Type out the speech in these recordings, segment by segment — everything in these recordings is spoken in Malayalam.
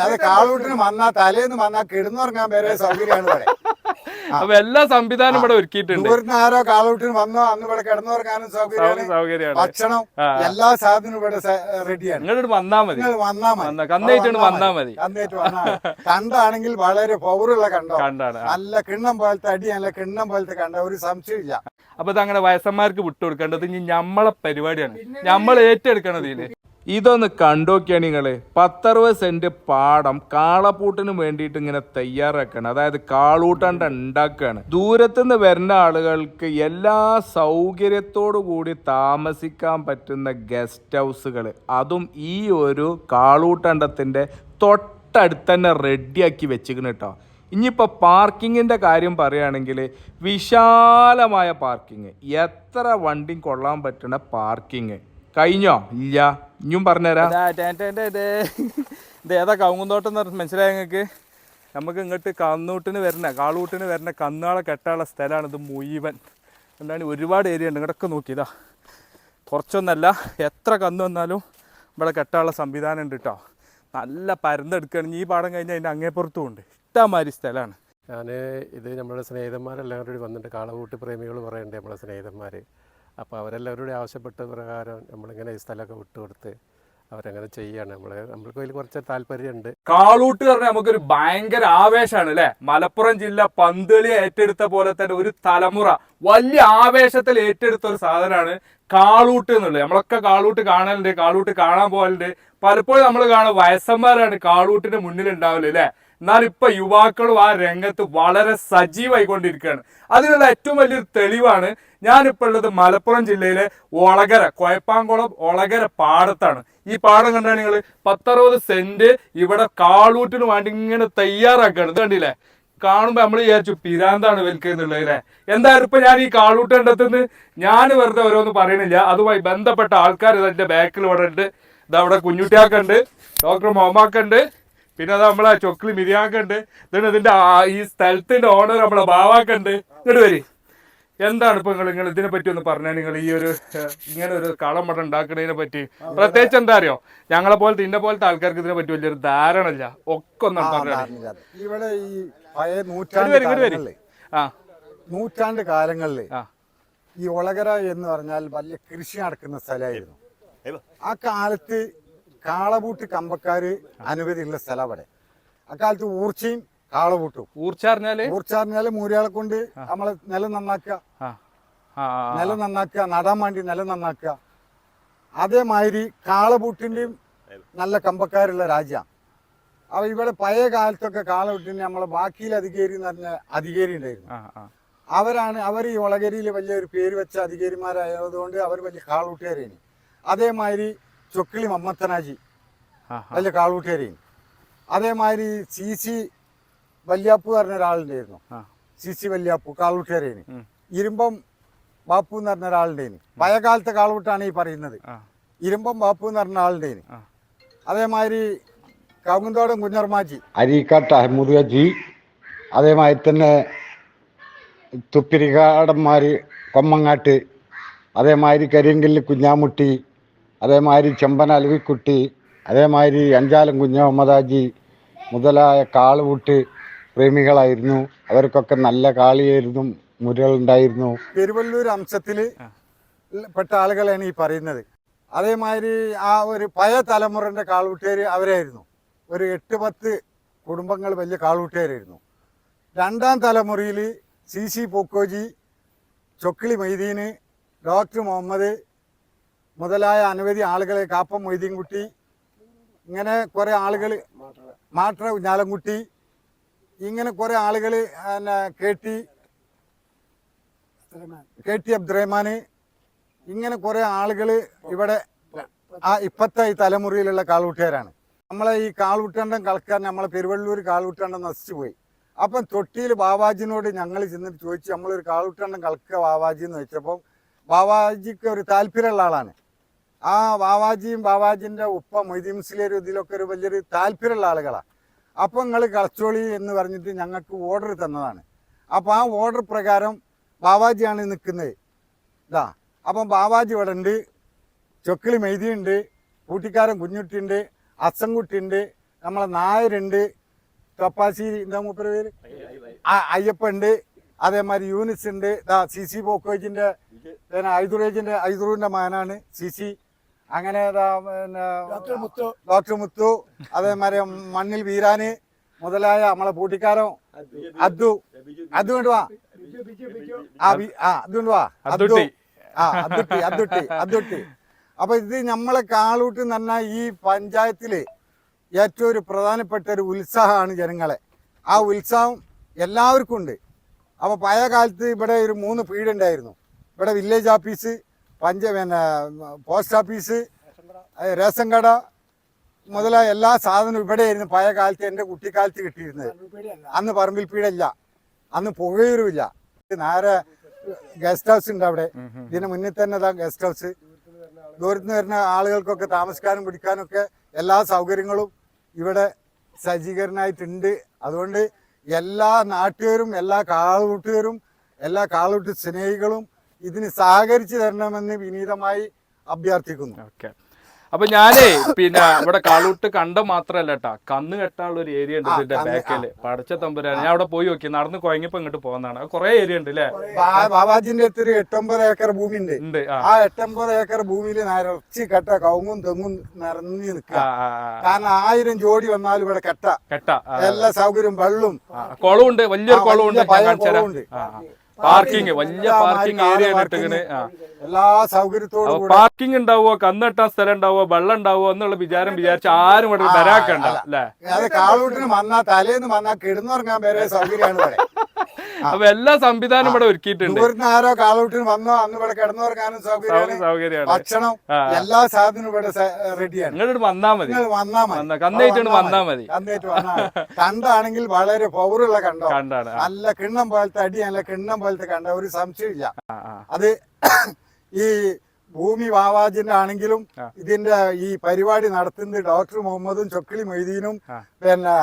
അത് കാളൂട്ടിന് വന്നാ തലേന്ന് വന്നാ കിടന്നുറങ്ങാൻ വരെ സൗകര്യമാണ് ഇവിടെ. അപ്പൊ എല്ലാ സംവിധാനം ഇവിടെ ഒരുക്കിയിട്ടുണ്ട്. ദൂരത്തിന് ആരോ കാളൂട്ടിന് വന്നോ അന്ന് ഇവിടെ കിടന്നുറങ്ങാനും സൗകര്യമാണ്. ഭക്ഷണം എല്ലാ സാധനവും ഇവിടെ റെഡിയാണ്. നിങ്ങളോട് വന്നാ മതി, കന്നായിട്ട് വന്നാ മതി. കണ്ടാണെങ്കിൽ വളരെ പൗറുള്ള കണ്ടാണ്, നല്ല കിണ്ണം പോലത്തെ അടി, നല്ല കിണ്ണം പോലത്തെ കണ്ട, ഒരു സംശയമില്ല. അപ്പൊ ഇത് അങ്ങനെ വയസ്സന്മാർക്ക് വിട്ടുകൊടുക്കേണ്ടത് ഇനി നമ്മളെ പരിപാടിയാണ്, നമ്മൾ ഏറ്റെടുക്കണത്. ഇതിന് ഇതൊന്ന് കണ്ടോക്കിയാണ് നിങ്ങള്. 10-60 സെന്റ് പാടം കാളപ്പൂട്ടിന് വേണ്ടിയിട്ട് ഇങ്ങനെ തയ്യാറാക്കുകയാണ്. അതായത് കാളൂട്ടണ്ട ഉണ്ടാക്കുകയാണ്. ദൂരത്തുനിന്ന് വരുന്ന ആളുകൾക്ക് എല്ലാ സൗകര്യത്തോടു കൂടി താമസിക്കാൻ പറ്റുന്ന ഗസ്റ്റ് ഹൗസുകൾ, അതും ഈ ഒരു കാളൂട്ടണ്ടത്തിന്റെ തൊട്ടടുത്ത് തന്നെ റെഡിയാക്കി വെച്ചിരിക്കുന്നു കേട്ടോ. ഇനിയിപ്പോൾ പാർക്കിങ്ങിൻ്റെ കാര്യം പറയുകയാണെങ്കിൽ വിശാലമായ പാർക്കിങ്, എത്ര വണ്ടിയും കൊള്ളാൻ പറ്റുന്ന പാർക്കിങ്. കഴിഞ്ഞോ? ഇല്ല, ഇനിയും പറഞ്ഞുതരാം. ഇത് ഏതാ കവുങ്ങുന്തോട്ടം എന്ന് മനസ്സിലായ നിങ്ങൾക്ക്? നമുക്ക് ഇങ്ങോട്ട് കാളൂട്ടിന് വരുന്ന കന്നാളെ കെട്ടാനുള്ള സ്ഥലമാണ് ഇത് മുഴുവൻ. എന്താണ്, ഒരുപാട് ഏരിയ ഉണ്ട്. ഇങ്ങോട്ടൊക്കെ നോക്കിയതാ, കുറച്ചൊന്നല്ല, എത്ര കന്ന് വന്നാലും ഇവിടെ കെട്ടാനുള്ള സംവിധാനം ഉണ്ട് കേട്ടോ. നല്ല പരന്നെടുക്കുകയാണെങ്കിൽ ഈ പാടം കഴിഞ്ഞാൽ അതിൻ്റെ അങ്ങേപ്പുറത്തും ഉണ്ട്, ഇഷ്ടമാതിരി സ്ഥലമാണ്. ഇത് നമ്മുടെ സ്നേഹിതന്മാരെല്ലാവരും കൂടി വന്നിട്ട് കാളകൂട്ട് പ്രേമികൾ പറയണ്ടേ, നമ്മളെ സ്നേഹിതന്മാർ. അപ്പോൾ അവരെല്ലാവരും ആവശ്യപ്പെട്ട പ്രകാരം നമ്മളിങ്ങനെ ഈ സ്ഥലമൊക്കെ വിട്ടുകൊടുത്ത് അവരങ്ങനെ ചെയ്യാണ്. നമ്മൾക്ക് അതിൽ കുറച്ച് താല്പര്യമുണ്ട്. കാളൂട്ട് പറഞ്ഞാൽ നമുക്കൊരു ഭയങ്കര ആവേശമാണ് അല്ലെ. മലപ്പുറം ജില്ല പന്തളി ഏറ്റെടുത്ത പോലെ തന്നെ ഒരു തലമുറ വലിയ ആവേശത്തിൽ ഏറ്റെടുത്ത ഒരു സാധനമാണ് കാളൂട്ട് എന്നുള്ളത്. നമ്മളൊക്കെ കാളൂട്ട് കാണലുണ്ട്, കാളൂട്ട് കാണാൻ പോകലുണ്ട്. പലപ്പോഴും നമ്മൾ കാണും വയസ്സന്മാരാണ് കാളൂട്ടിന്റെ മുന്നിൽ ഉണ്ടാവില്ല അല്ലെ. എന്നാൽ ഇപ്പൊ യുവാക്കളും ആ രംഗത്ത് വളരെ സജീവമായിക്കൊണ്ടിരിക്കുകയാണ്. അതിനുള്ള ഏറ്റവും വലിയൊരു തെളിവാണ് ഞാനിപ്പോൾ ഉള്ളത് മലപ്പുറം ജില്ലയിലെ ഒളകര, കൊയപ്പാങ്കുളം ഒളകര പാടത്താണ്. ഈ പാടം കണ്ടാണ് നിങ്ങൾ 10-60 സെന്റ് ഇവിടെ കാളൂട്ടിന് വേണ്ടി ഇങ്ങനെ തയ്യാറാക്കുകയാണ്. ഇത് കണ്ടില്ലേ, കാണുമ്പോൾ നമ്മൾ വിചാരിച്ചു പിരാന്താണ് വിൽക്കുന്നുള്ളത് അല്ലേ. എന്തായാലും ഇപ്പൊ ഞാൻ ഈ കാളൂട്ടണ്ടത്തുനിന്ന് ഞാൻ വെറുതെ ഓരോന്ന് പറയണില്ല, അതുമായി ബന്ധപ്പെട്ട ആൾക്കാർ ഇതിന്റെ ബാക്കിൽ ഇവിടെ ഉണ്ട്. ഇതവിടെ കുഞ്ഞുട്ടിയാക്കുണ്ട്, ഡോക്ടർ മോമാക്കുണ്ട്, പിന്നെ അത് നമ്മളെ ചൊക്കിളി മിരിയാക്കുണ്ട്. ഇതിന്റെ ഈ സ്ഥലത്തിന്റെ ഓണർ നമ്മളെ ബാവാക്കുണ്ട്. ഇങ്ങോട്ട് വരി. എന്താണ് ഇപ്പൊ നിങ്ങൾ ഇതിനെ പറ്റി ഒന്ന് പറഞ്ഞാൽ, നിങ്ങൾ ഈ ഒരു ഇങ്ങനെ ഒരു കളമട ഉണ്ടാക്കുന്നതിനെ പറ്റി പ്രത്യേകിച്ച് എന്താ അറിയോ, ഞങ്ങളെ പോലത്തെ ഇന്ന പോലത്തെ ആൾക്കാർക്ക് ഇതിനെ പറ്റി വലിയൊരു ധാരണ ഇല്ല. ഒക്കെ ഒന്നും പറഞ്ഞു. ഇവിടെ ഈ പഴയ നൂറ്റാണ്ട് കാലങ്ങളിൽ ഈ ഒളകര എന്ന് പറഞ്ഞാൽ വലിയ കൃഷി നടക്കുന്ന സ്ഥലമായിരുന്നു. ആ കാലത്ത് കാളപൂട്ട് കമ്പക്കാര് അനവധിയുള്ള സ്ഥലം അവിടെ. അക്കാലത്ത് ഊർച്ചയും കാളപൂട്ടും. ഊർച്ച പറഞ്ഞാല് മൂരിയാളെ കൊണ്ട് നമ്മളെ നിലം നന്നാക്കുക, നടാൻ വേണ്ടി നിലം നന്നാക്കുക. അതേമാതിരി കാളപൂട്ടിന്റെയും നല്ല കമ്പക്കാരുള്ള രാജ്യമാണ്. അപ്പൊ ഇവിടെ പഴയ കാലത്തൊക്കെ കാളപൂട്ടിന് നമ്മളെ ബാക്കിയിൽ അധികാരി എന്ന് പറഞ്ഞ അധികാരി ഉണ്ടായിരുന്നു. അവർ ഈ ഒളകരിയിൽ വലിയൊരു പേര് വെച്ച അധികാരിമാരായതുകൊണ്ട് അവർ വലിയ കാളൂട്ടുകാരാണ്. അതേമാതിരി ചൊക്കിളി മമ്മത്തനാജി വലിയ കാളൂട്ടുകാരാണ്. അതേമാതിരി CC വല്യാപ്പു പറഞ്ഞ ഒരാളുണ്ടായിരുന്നു. CC വല്യാപ്പു കാളൂട്ടുകാരാണ്. ഇരുമ്പം ബാപ്പു എന്ന് പറഞ്ഞ ഒരാളുണ്ടായിരുന്നു. പഴയ കാലത്തെ കാളൂട്ടാണ് ഈ പറയുന്നത്. ഇരുമ്പം ബാപ്പു എന്ന് പറഞ്ഞ ആളുണ്ടായിരുന്നു. അതേമാതിരി കവുങ്ങുന്തോടം കുഞ്ഞർമാജി, അരീക്കാട്ട് അഹമ്മദിയാജി, അതേമാതിരി തന്നെ തുപ്പിരിക്കാടന്മാര് കൊമ്മങ്ങാട്ട്, അതേമാതിരി കരിങ്കല്ല് കുഞ്ഞാമുട്ടി, അതേമാതിരി ചെമ്പന അലവിക്കുട്ടി, അതേമാതിരി അഞ്ചാലം കുഞ്ഞഹമ്മദാജി മുതലായ കാളുകൂട്ട് പ്രേമികളായിരുന്നു. അവർക്കൊക്കെ നല്ല കാളിയായിരുന്നു, മുരകളുണ്ടായിരുന്നു. പെരുവള്ളൂർ അംശത്തിൽ പെട്ട ആളുകളാണ് ഈ പറയുന്നത്. അതേമാതിരി ആ ഒരു പഴയ തലമുറന്റെ കാളൂട്ടുകാർ അവരായിരുന്നു. ഒരു 8-10 കുടുംബങ്ങൾ വലിയ കാളൂട്ടുകാരായിരുന്നു. രണ്ടാം തലമുറയിൽ CC പൊക്കോജി, ചൊക്കിളി മൊയ്തീന്, ഡോക്ടർ മുഹമ്മദ് മുതലായ അനവധി ആളുകളെ, കാപ്പം മൊയ്തീൻകുട്ടി, ഇങ്ങനെ കുറേ ആളുകൾ, മാട്ര ഞാലൻകുട്ടി, ഇങ്ങനെ കുറേ ആളുകൾ, KT അബ്ദുറഹ്മാൻ, ഇങ്ങനെ കുറേ ആളുകൾ ഇവിടെ ഇപ്പോഴത്തെ ഈ തലമുറയിലുള്ള കാളൂട്ടുകാരാണ്. നമ്മളെ ഈ കാളൂട്ടണ്ടം കളിക്കാൻ നമ്മളെ പെരുവള്ളൂർ കാളൂട്ടണ്ടം നശിച്ചു പോയി. അപ്പം തൊട്ടിയിൽ ബാവാജിനോട് ഞങ്ങൾ ചെന്നിട്ട് ചോദിച്ചു, നമ്മളൊരു കാളൂട്ടണ്ടം കളിക്കുക ബാവാജി എന്ന് വെച്ചപ്പോൾ ബാവാജിക്ക് ഒരു താല്പര്യമുള്ള ആളാണ്. ആ ബാവാജിയും ബാവാജിൻ്റെ ഉപ്പ മൊയ്തീൻ മുസ്ലിയാരും ഇതിലൊക്കെ ഒരു വലിയൊരു താല്പര്യമുള്ള ആളുകളാണ്. അപ്പം നിങ്ങൾ കളിച്ചോളി എന്ന് പറഞ്ഞിട്ട് ഞങ്ങൾക്ക് ഓർഡർ തന്നതാണ്. അപ്പോൾ ആ ഓർഡർ പ്രകാരം ബാവാജിയാണ് നിൽക്കുന്നത്. അപ്പം ബാവാജി ഇവിടെ ഉണ്ട്, ചൊക്കിളി മെയ്തി ഉണ്ട്, കൂട്ടിക്കാരൻ കുഞ്ഞുട്ടി ഉണ്ട്, അച്ചൻകുട്ടി ഉണ്ട്, നമ്മളെ നായരുണ്ട്, തൊപ്പാശ്ശേരി എന്താ മൂപ്പര പേര്, അയ്യപ്പുണ്ട്, അതേമാതിരി യൂനിസ് ഉണ്ട്, CC ബോക്കോജിന്റെ പിന്നെ ഐദുറിന്റെ മകനാണ് CC. അങ്ങനെ പിന്നെ ഡോക്ടർ മുത്തു, അതേമാതിരി മണ്ണിൽ വീരാന് മുതലായ നമ്മളെ പൂട്ടിക്കാരൻ അദ്ദു കൊണ്ട് വാ, അതുകൊണ്ട് വാ, അദ്ദുട്ടി. അപ്പൊ ഇത് നമ്മളെ കാളൂട്ട് എന്ന് പറഞ്ഞാൽ ഈ പഞ്ചായത്തില് ഏറ്റവും ഒരു പ്രധാനപ്പെട്ട ഒരു ഉത്സാഹമാണ് ജനങ്ങളെ. ആ ഉത്സാഹം എല്ലാവർക്കും ഉണ്ട്. അപ്പൊ പഴയ കാലത്ത് ഇവിടെ ഒരു 3 പീഡ് ഉണ്ടായിരുന്നു. ഇവിടെ വില്ലേജ് ഓഫീസ്, പിന്നെ പോസ്റ്റ് ഓഫീസ്, റേഷൻ കട മുതലായ എല്ലാ സാധനവും ഇവിടെയായിരുന്നു പഴയ കാലത്ത്. എൻ്റെ കുട്ടിക്കാലത്ത് കിട്ടിയിരുന്നത്. അന്ന് പറമ്പിൽ പീടില്ല, അന്ന് പുകയൂരുമില്ല. നേരെ ഗസ്റ്റ് ഹൗസ് ഉണ്ട് അവിടെ. ഇതിന് മുന്നിൽ തന്നെ ഗസ്റ്റ് ഹൗസ്. ദൂരത്ത് നിന്ന് വരുന്ന ആളുകൾക്കൊക്കെ താമസിക്കാനും പിടിക്കാനും ഒക്കെ എല്ലാ സൗകര്യങ്ങളും ഇവിടെ സജ്ജീകരണമായിട്ടുണ്ട്. അതുകൊണ്ട് എല്ലാ നാട്ടുകാരും, എല്ലാ കാളൂട്ടുകാരും, എല്ലാ കാളൂട്ട് സ്നേഹികളും ഇതിന് സഹകരിച്ചു തരണമെന്ന് വിനീതമായി അഭ്യർത്ഥിക്കുന്നു. ഓക്കെ. അപ്പൊ ഞാനേ പിന്നെ ഇവിടെ കാളൂട്ട് കണ്ട മാത്രല്ല കേട്ടാ, കന്ന് കെട്ടാനുള്ള ഒരു ഏരിയ ഉണ്ട് ഇതിന്റെ ബാക്കില്. പടച്ച തമ്പുരാൻ, ഞാൻ അവിടെ പോയി നോക്കി, നടന്ന് കുഴങ്ങിപ്പോ ഇങ്ങോട്ട് പോകുന്നതാണ്. കുറെ ഏരിയ ഉണ്ട് അല്ലേ? ബാബാജിന്റെ അടുത്ത് 8-9 ഏക്കർ ഭൂമി ഉണ്ട്. ആ 8-9 ഏക്കർ ഭൂമിയിൽ നിറച്ച് കെട്ട കവുങ്ങും തെങ്ങും നിറഞ്ഞു നിൽക്കുക. കാരണം 1000 ജോഡി വന്നാലും ഇവിടെ കെട്ട എല്ലാ സൗകര്യവും, വെള്ളം, കുളമുണ്ട്, വലിയൊരു കുളമുണ്ട്, പാർക്കിംഗ്, വലിയ പാർക്കിംഗ് ഏരിയ ഇട്ടിങ്ങനെ എല്ലാ സൗകര്യത്തോടും. പാർക്കിംഗ് ഉണ്ടാവോ, കന്നെട്ടാൻ സ്ഥലം ഉണ്ടാവോ, വെള്ളം ഉണ്ടാവോ എന്നുള്ള വിചാരിച്ച ആരും ഇവിടെ വരാക്കണ്ട അല്ലേ? അത് കാളൂട്ടിന് വന്നാ തലേന്ന് വന്നാ കിടന്നുറങ്ങാൻ വരെ സൗകര്യമാണ് ഇവിടെ. അപ്പൊ എല്ലാ സംവിധാനം ഇവിടെ ഒരുക്കിയിട്ടുണ്ട്. ആരോ കാളൂട്ടിന് വന്നോ അന്ന് ഇവിടെ കിടന്നുറങ്ങാനും സൗകര്യമാണ്. ഭക്ഷണം എല്ലാ സാധനവും ഇവിടെ റെഡിയാണ്. നിങ്ങളോട് വന്നാ മതി, കന്നേറ്റ് വന്നാ മതി. കണ്ടാണെങ്കിൽ വളരെ പവറുള്ള കണ്ടാണ്. നല്ല കിണ്ണം പോലത്തെ അടി, നല്ല കിണ്ണം പോലത്തെ കണ്ട, ഒരു സംശയമില്ല. അത് ഈ ഭൂമി വാവാജിന്റെ ആണെങ്കിലും ഇതിന്റെ ഈ പരിപാടി നടത്തുന്നത് ഡോക്ടർ മുഹമ്മദും ചൊക്കിളി മൊയ്തീനും പിന്നെ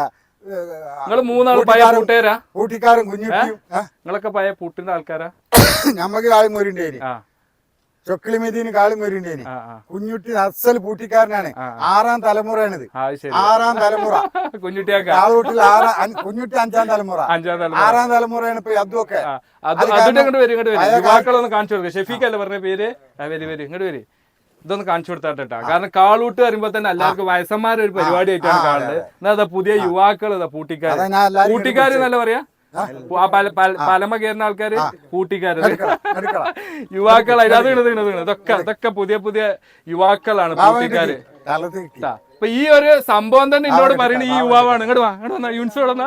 കൂട്ടിക്കാരും കുഞ്ഞുട്ടിയും. നിങ്ങളൊക്കെ പഴയ പൂട്ടിന്റെ ആൾക്കാരാ? ഞമ്മക്ക് കാളിമൂരിണ്ടേനി, ചൊക്കിളി മൊയ്തീന് കാളിമൂരിണ്ടേനി. കുഞ്ഞുട്ടി അസൽ പൂട്ടിക്കാരനാണ്. 6ാം തലമുറയാണിത്. 6ാം തലമുറ കാളൂട്ടിൽ. കുഞ്ഞുട്ടി 5ാം തലമുറ. 6ാം തലമുറയാണ് ഇപ്പൊ അതൊക്കെ. യുവാക്കളൊന്ന് കാണിച്ചു കൊടുക്കുക. ഷെഫീഖ് അല്ലേ പറഞ്ഞ പേര്? ഇങ്ങോട്ട് വരി, ഇതൊന്ന് കാണിച്ചു കൊടുത്താട്ടാ. കാരണം കാളൂട്ട് വരുമ്പോ തന്നെ എല്ലാവർക്കും വയസ്സന്മാരൊരു പരിപാടി ആയിട്ടാണ് കാണുന്നത്. എന്നാ പുതിയ യുവാക്കൾ കൂട്ടിക്കാര് എന്നല്ല പറയാ, പലമ കയറുന്ന ആൾക്കാര് കൂട്ടിക്കാര്, യുവാക്കൾ. ഇതൊക്കെ പുതിയ പുതിയ യുവാക്കളാണ് കൂട്ടിക്കാര്. അപ്പൊ ഈ ഒരു സംഭവം തന്നെ എന്നോട് പറയുന്നത് ഈ യുവാവാണ്. ഇങ്ങോട്ട് വാ, യൂണിസ് വിടുന്ന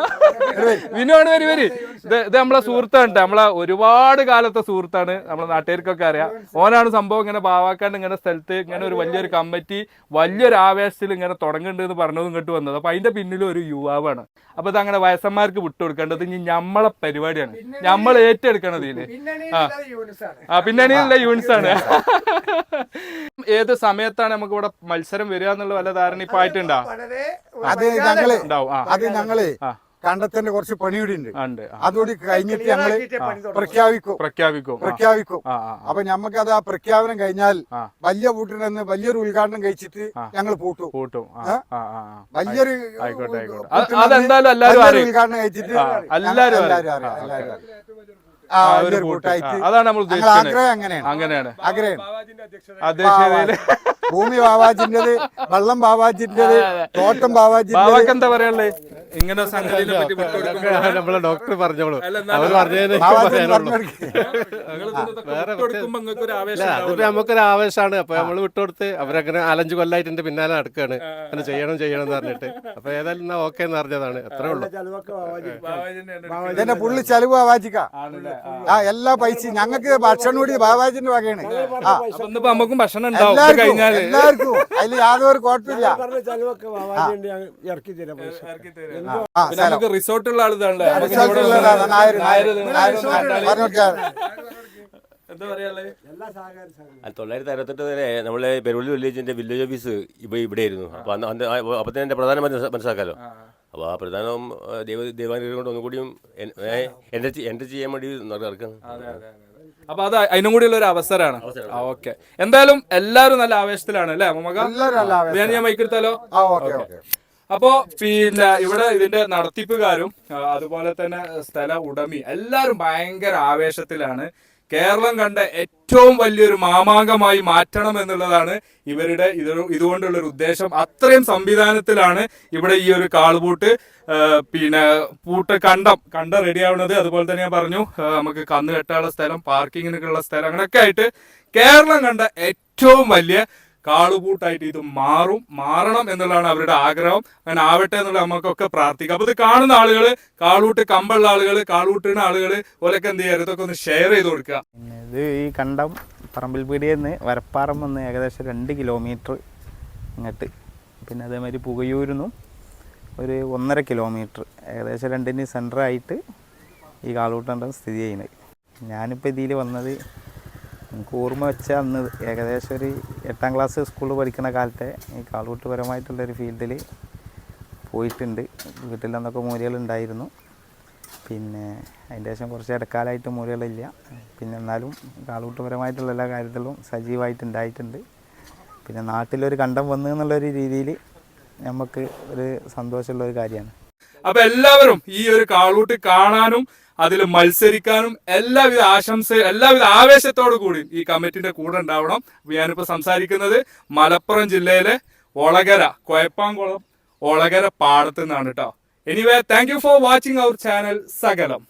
വിനുവാണ്. വരി. ഇത് നമ്മളെ സുഹൃത്താണ്, നമ്മളെ ഒരുപാട് കാലത്തെ സുഹൃത്താണ്, നമ്മളെ നാട്ടുകാർക്കൊക്കെ അറിയാം. ഓനാണ് സംഭവം ഇങ്ങനെ ബാവാക്കാണ്ട് ഇങ്ങനെ സ്ഥലത്ത് ഇങ്ങനെ ഒരു വലിയൊരു കമ്മിറ്റി വലിയൊരു ആവേശത്തിൽ ഇങ്ങനെ തുടങ്ങുന്നുണ്ട് എന്ന് പറഞ്ഞത് ഇങ്ങോട്ട് വന്നത്. അപ്പൊ അതിന്റെ പിന്നിലും ഒരു യുവാവാണ്. അപ്പൊ ഇത് അങ്ങനെ വയസ്സന്മാർക്ക് വിട്ടുകൊടുക്കേണ്ടത് ഇനി നമ്മളെ പരിപാടിയാണ്, നമ്മൾ ഏറ്റെടുക്കണത് ഇതില്. പിന്നണിയുള്ള യൂണിസ് ആണ്. ഏത് സമയത്താണ് നമുക്ക് ഇവിടെ മത്സരം വരിക എന്നുള്ള വല്ല ധാരണ ഇപ്പൊ ആയിട്ടുണ്ടോ? അത് ഞങ്ങള് കണ്ടെത്തേണ്ട കുറച്ച് പണിയൂടി ഉണ്ട്. അതുകൂടി കഴിഞ്ഞിട്ട് ഞങ്ങള് പ്രഖ്യാപിക്കും. അപ്പൊ ഞമ്മക്ക് അത് ആ പ്രഖ്യാപനം കഴിഞ്ഞാൽ വലിയ പൂട്ടിനെന്ന് വലിയൊരു ഉദ്ഘാടനം കഴിച്ചിട്ട് ഞങ്ങൾ പൂട്ടും. വലിയൊരു ഉദ്ഘാടനം കഴിച്ചിട്ട് അതാണ് നമ്മൾ അങ്ങനെയാണ്. അധ്യക്ഷതയില് ഭൂമി ബാബാജിന്റേത്, വെള്ളം ബാബാജിന്റേത്, തോട്ടം ബാബാജിന്റെ. എന്താ പറയാനുള്ളത് ഇങ്ങനെ നമ്മളെ ഡോക്ടർ പറഞ്ഞോളൂ. നമുക്കൊരു ആവേശമാണ്. അപ്പൊ നമ്മള് വിട്ടുകൊടുത്ത് അവരങ്ങനെ 4-5 കൊല്ലായിട്ട് എന്റെ പിന്നാലെ നടക്കുകയാണ്, അങ്ങനെ ചെയ്യണം എന്ന് പറഞ്ഞിട്ട്. അപ്പൊ ഏതായാലും എന്നാ ഓക്കെ എന്ന് പറഞ്ഞതാണ്. അത്രേ ഉള്ളൂ. ഇതിന്റെ ഫുള്ള് ചെലവ് ബാബാജിക്ക. എല്ലാ പൈസ ഞങ്ങൾക്ക് ഭക്ഷണം കൂടി ബാബാജിന്റെ വകയാണ്. നമുക്കും ഭക്ഷണം എല്ലാവർക്കും അതിൽ യാതൊരു കുഴപ്പമില്ല. റിസോർട്ടുള്ള ആളുകളാണ്. എന്താ പറയാ, 1968 വരെ നമ്മളെ പെരുവള്ളി വില്ലേജ് ഓഫീസ് ഇവിടെ ആയിരുന്നു. അപ്പൊ അപ്പൊ തന്നെ എന്റെ പ്രധാനം മനസ്സിലാക്കാലോ. അപ്പൊ ആ പ്രധാനം ദേവാനുഗ്രഹം കൊണ്ട് ഒന്നുകൂടിയും എന്റെ ചെയ്യാൻ വേണ്ടി നടക്കുന്നത്. അപ്പൊ അത് അതിനും കൂടിയുള്ള ഒരു അവസരമാണ്. ഓക്കെ, എന്തായാലും എല്ലാരും നല്ല ആവേശത്തിലാണ് അല്ലേ? ഞാൻ മൈക്കെടുത്താലോ? അപ്പോ പിന്നെ ഇവിടെ ഇതിന്റെ നടത്തിപ്പുകാരും അതുപോലെ തന്നെ സ്ഥല ഉടമി എല്ലാവരും ഭയങ്കര ആവേശത്തിലാണ്. കേരളം കണ്ട ഏറ്റവും വലിയൊരു മാമാങ്കമായി മാറ്റണം എന്നുള്ളതാണ് ഇവരുടെ ഇതുകൊണ്ടുള്ള ഒരു ഉദ്ദേശം. അത്രയും സംവിധാനത്തിലാണ് ഇവിടെ ഈ ഒരു കാളുപൂട്ട് പിന്നെ കണ്ടം റെഡി ആവുന്നത്. അതുപോലെ തന്നെ ഞാൻ പറഞ്ഞു നമുക്ക് കന്ന് കെട്ടാനുള്ള സ്ഥലം, പാർക്കിങ്ങിനൊക്കെയുള്ള സ്ഥലം, അങ്ങനെയൊക്കെ ആയിട്ട് കേരളം കണ്ട ഏറ്റവും വലിയ കാളുപൂട്ടായിട്ട് ഇത് മാറണം എന്നുള്ളതാണ് അവരുടെ ആഗ്രഹം. അങ്ങനെ ആവട്ടെ എന്നുള്ള നമുക്കൊക്കെ പ്രാർത്ഥിക്കാം. അപ്പൊ ഇത് കാണുന്ന ആളുകൾ, കാളൂട്ട് കമ്പുള്ള ആളുകൾ, കാളൂട്ടുന്ന ആളുകൾ ഓലൊക്കെ എന്ത് ചെയ്യാറ്, ഇതൊക്കെ ഒന്ന് ഷെയർ ചെയ്ത് കൊടുക്കുക. ഇത് ഈ കണ്ടം പറമ്പിൽപീടിയിൽ നിന്ന് വരപ്പാറം വന്ന് ഏകദേശം 2 കിലോമീറ്റർ ഇങ്ങോട്ട്, പിന്നെ അതേമാതിരി പുകയൂരിന്നും ഒരു 1.5 കിലോമീറ്റർ, ഏകദേശം 2ന് സെൻറ്ററായിട്ട് ഈ കാളൂട്ടണ്ടം സ്ഥിതി ചെയ്യുന്നത്. ഞാനിപ്പോൾ ഇതിൽ വന്നത് എനിക്ക് ഓർമ്മ വെച്ച അന്ന് ഏകദേശം ഒരു 8ാം ക്ലാസ് സ്കൂളിൽ പഠിക്കുന്ന കാലത്തെ ഈ കാളൂട്ടുപരമായിട്ടുള്ളൊരു ഫീൽഡിൽ പോയിട്ടുണ്ട്. വീട്ടിൽ നിന്നൊക്കെ മൂലകളുണ്ടായിരുന്നു. പിന്നെ അതിൻ്റെ ശേഷം കുറച്ച് ഇടക്കാലമായിട്ട് മൂലകളില്ല. പിന്നെ എന്നാലും കാളൂട്ടുപരമായിട്ടുള്ള എല്ലാ കാര്യത്തിലും സജീവമായിട്ടുണ്ടായിട്ടുണ്ട്. പിന്നെ നാട്ടിലൊരു കണ്ടം വന്നു എന്നുള്ളൊരു രീതിയിൽ നമുക്ക് ഒരു സന്തോഷമുള്ളൊരു കാര്യമാണ്. അപ്പൊ എല്ലാവരും ഈ ഒരു കാളൂട്ട് കാണാനും അതിൽ മത്സരിക്കാനും എല്ലാവിധ ആവേശത്തോടു കൂടി ഈ കമ്മിറ്റിന്റെ കൂടെ ഉണ്ടാവണം. ഞാനിപ്പോ സംസാരിക്കുന്നത് മലപ്പുറം ജില്ലയിലെ ഒളകര, കൊയപ്പാംകുളം ഒളകര പാടത്ത് നിന്നാണ് കേട്ടോ. Anyway, thank you for watching our channel സകലം.